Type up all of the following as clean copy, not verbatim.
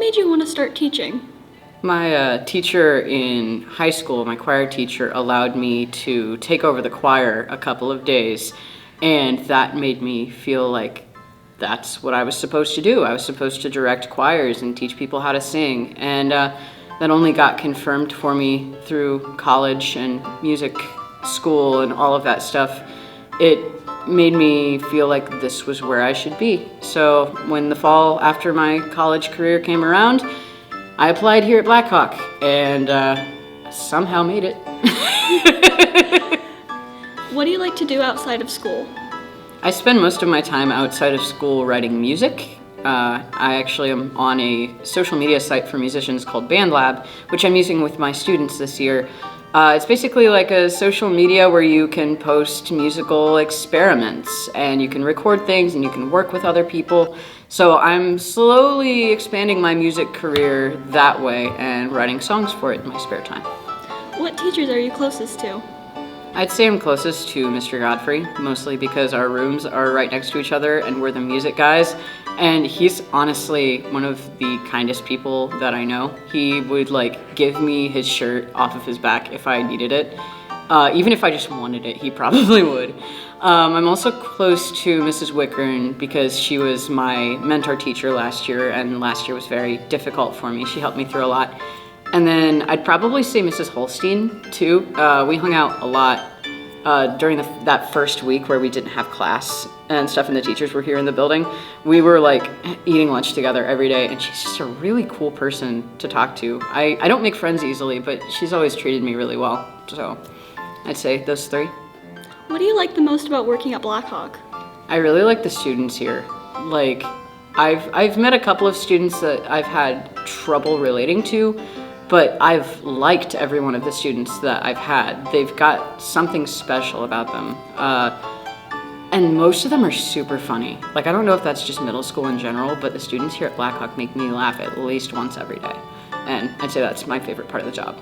made you want to start teaching? My teacher in high school, my choir teacher, allowed me to take over the choir a couple of days, and that made me feel like that's what I was supposed to do. I was supposed to direct choirs and teach people how to sing, and that only got confirmed for me through college and music school and all of that stuff. It made me feel like this was where I should be. So when the fall after my college career came around, I applied here at Blackhawk and somehow made it. What do you like to do outside of school? I spend most of my time outside of school writing music. I actually am on a social media site for musicians called BandLab, which I'm using with my students this year. It's basically like a social media where you can post musical experiments and you can record things and you can work with other people. So I'm slowly expanding my music career that way and writing songs for it in my spare time. What teachers are you closest to? I'd say I'm closest to Mr. Godfrey, mostly because our rooms are right next to each other and we're the music guys. And he's honestly one of the kindest people that I know. He would give me his shirt off of his back if I needed it. Even if I just wanted it, he probably would. I'm also close to Mrs. Wickern because she was my mentor teacher last year, and last year was very difficult for me. She helped me through a lot. And then I'd probably say Mrs. Holstein too. We hung out a lot during that first week where we didn't have class and stuff and the teachers were here in the building. We were eating lunch together every day, and she's just a really cool person to talk to. I don't make friends easily, but she's always treated me really well. So I'd say those three. What do you like the most about working at Blackhawk? I really like the students here. I've met a couple of students that I've had trouble relating to, but I've liked every one of the students that I've had. They've got something special about them. And most of them are super funny. I don't know if that's just middle school in general, but the students here at Blackhawk make me laugh at least once every day. And I'd say that's my favorite part of the job.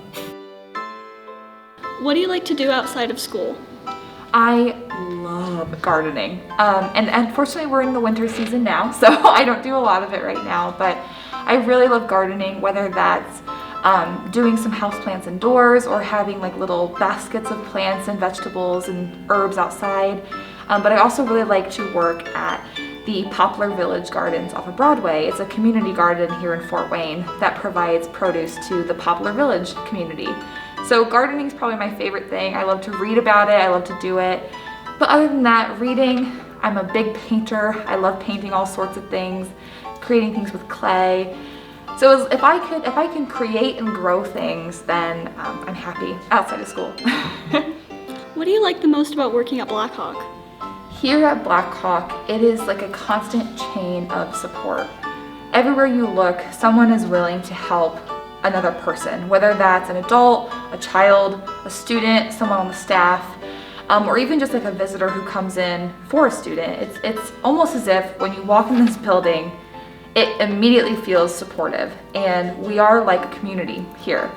What do you like to do outside of school? I love gardening. And unfortunately we're in the winter season now, so I don't do a lot of it right now, but I really love gardening, whether that's doing some houseplants indoors or having little baskets of plants and vegetables and herbs outside. But I also really like to work at the Poplar Village Gardens off of Broadway. It's a community garden here in Fort Wayne that provides produce to the Poplar Village community. So gardening is probably my favorite thing. I love to read about it, I love to do it. But other than that, reading, I'm a big painter. I love painting all sorts of things, creating things with clay. So if I can create and grow things, then I'm happy outside of school. What do you like the most about working at Blackhawk? Here at Blackhawk, it is like a constant chain of support. Everywhere you look, someone is willing to help another person, whether that's an adult, a child, a student, someone on the staff, or even just a visitor who comes in for a student. It's almost as if when you walk in this building, it immediately feels supportive, and we are like a community here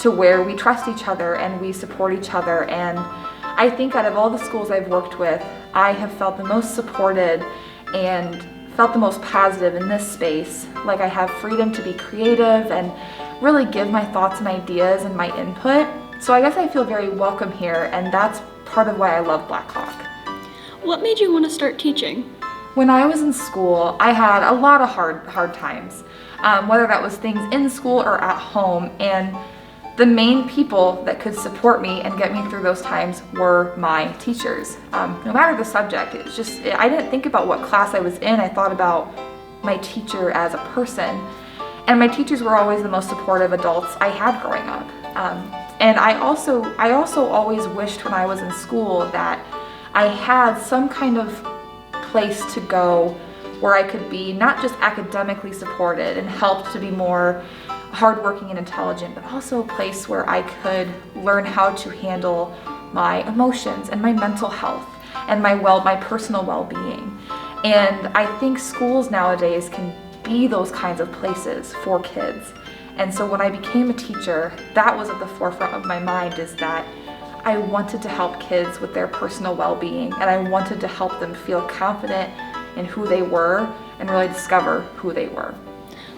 to where we trust each other and we support each other. And I think out of all the schools I've worked with, I have felt the most supported and felt the most positive in this space. I have freedom to be creative and really give my thoughts and ideas and my input. So I guess I feel very welcome here, and that's part of why I love Blackhawk. What made you want to start teaching? When I was in school, I had a lot of hard times, whether that was things in school or at home, and the main people that could support me and get me through those times were my teachers. No matter the subject, I didn't think about what class I was in, I thought about my teacher as a person. And my teachers were always the most supportive adults I had growing up. And I also always wished when I was in school that I had some kind of place to go where I could be not just academically supported and helped to be more hardworking and intelligent, but also a place where I could learn how to handle my emotions and my mental health and my personal well-being. And I think schools nowadays can be those kinds of places for kids. And so when I became a teacher, that was at the forefront of my mind, is that I wanted to help kids with their personal well-being, and I wanted to help them feel confident in who they were and really discover who they were.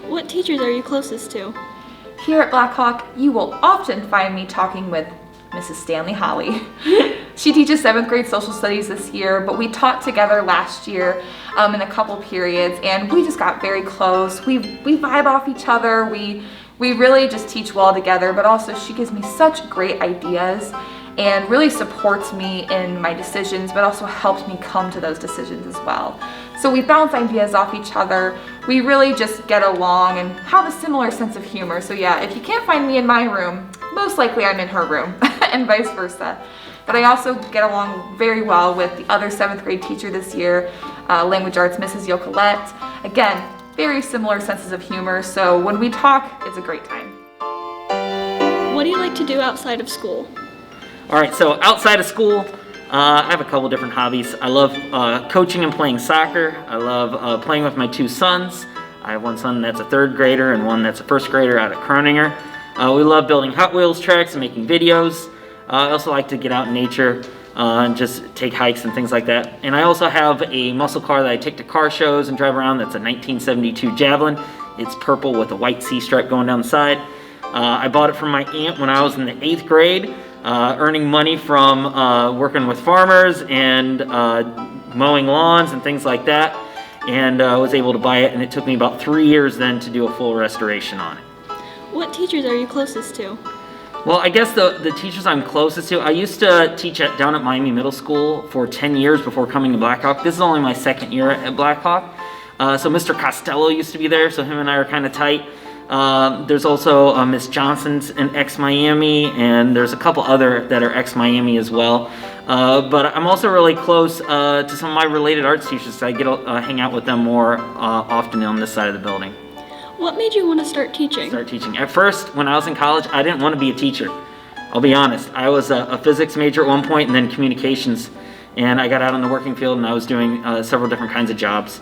What teachers are you closest to? Here at Blackhawk, you will often find me talking with Mrs. Stanley Holly. She teaches 7th grade social studies this year, but we taught together last year in a couple periods, and we just got very close. We vibe off each other. We really just teach well together, but also she gives me such great ideas and really supports me in my decisions, but also helps me come to those decisions as well. So we bounce ideas off each other. We really just get along and have a similar sense of humor. So yeah, if you can't find me in my room, most likely I'm in her room and vice versa. But I also get along very well with the other 7th grade teacher this year, language arts, Mrs. Yocolette. Again, very similar senses of humor. So when we talk, it's a great time. What do you like to do outside of school? All right, so outside of school, I have a couple different hobbies. I love coaching and playing soccer. I love playing with my 2 sons. I have one son that's a 3rd grader and one that's a 1st grader out at Croninger. We love building Hot Wheels tracks and making videos. I also like to get out in nature and just take hikes and things like that. And I also have a muscle car that I take to car shows and drive around. That's a 1972 Javelin. It's purple with a white C stripe going down the side. I bought it from my aunt when I was in the 8th grade. Earning money from working with farmers and mowing lawns and things like that, and was able to buy it, and it took me about 3 years then to do a full restoration on it. What teachers are you closest to? Well, I guess the teachers I'm closest to, I used to teach down at Miami Middle School for 10 years before coming to Blackhawk. This is only my 2nd year at Blackhawk. So Mr. Costello used to be there, so him and I are kind of tight. There's also Miss Johnson's an ex-Miami, and there's a couple other that are ex-Miami as well. But I'm also really close to some of my related arts teachers, so I get to hang out with them more often on this side of the building. What made you want to start teaching? At first, when I was in college, I didn't want to be a teacher. I'll be honest. I was a physics major at one point and then communications, and I got out on the working field and I was doing several different kinds of jobs.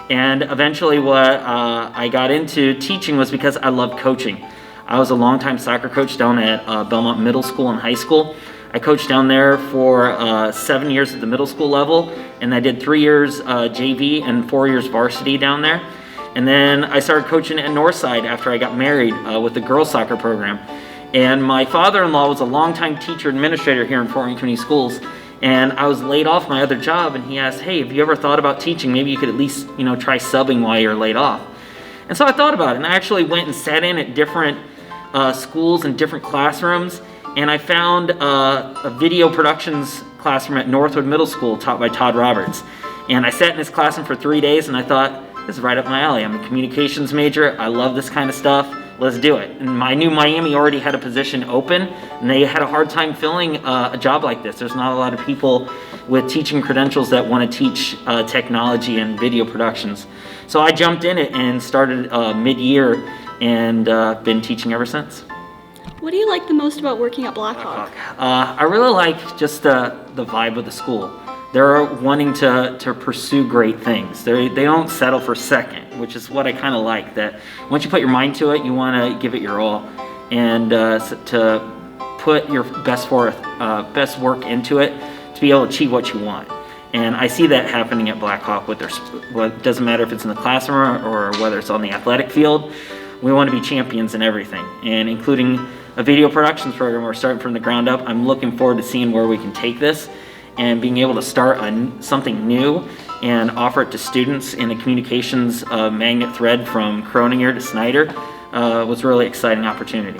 And eventually what I got into teaching was because I loved coaching. I was a longtime soccer coach down at Belmont Middle School and High School. I coached down there for 7 years at the middle school level, and I did 3 years JV and 4 years varsity down there. And then I started coaching at Northside after I got married with the girls soccer program. And my father-in-law was a longtime teacher administrator here in Fort Wayne Community Schools. And I was laid off my other job, and he asked, hey, have you ever thought about teaching? Maybe you could at least, try subbing while you're laid off. And so I thought about it, and I actually went and sat in at different schools and different classrooms, and I found a video productions classroom at Northwood Middle School taught by Todd Roberts. And I sat in his classroom for 3 days, and I thought, this is right up my alley. I'm a communications major. I love this kind of stuff. Let's do it. And I knew Miami already had a position open, and they had a hard time filling a job like this. There's not a lot of people with teaching credentials that want to teach technology and video productions. So I jumped in it and started mid-year, and been teaching ever since. What do you like the most about working at Blackhawk? I really like just the vibe of the school. They're wanting to pursue great things. They don't settle for second, which is what I kind of like. That once you put your mind to it, you want to give it your all, and to put your best work into it to be able to achieve what you want. And I see that happening at Blackhawk with it doesn't matter if it's in the classroom or whether it's on the athletic field. We want to be champions in everything, and including a video productions program. We're starting from the ground up. I'm looking forward to seeing where we can take this and being able to start something new and offer it to students in a communications magnet thread from Croninger to Snyder was a really exciting opportunity.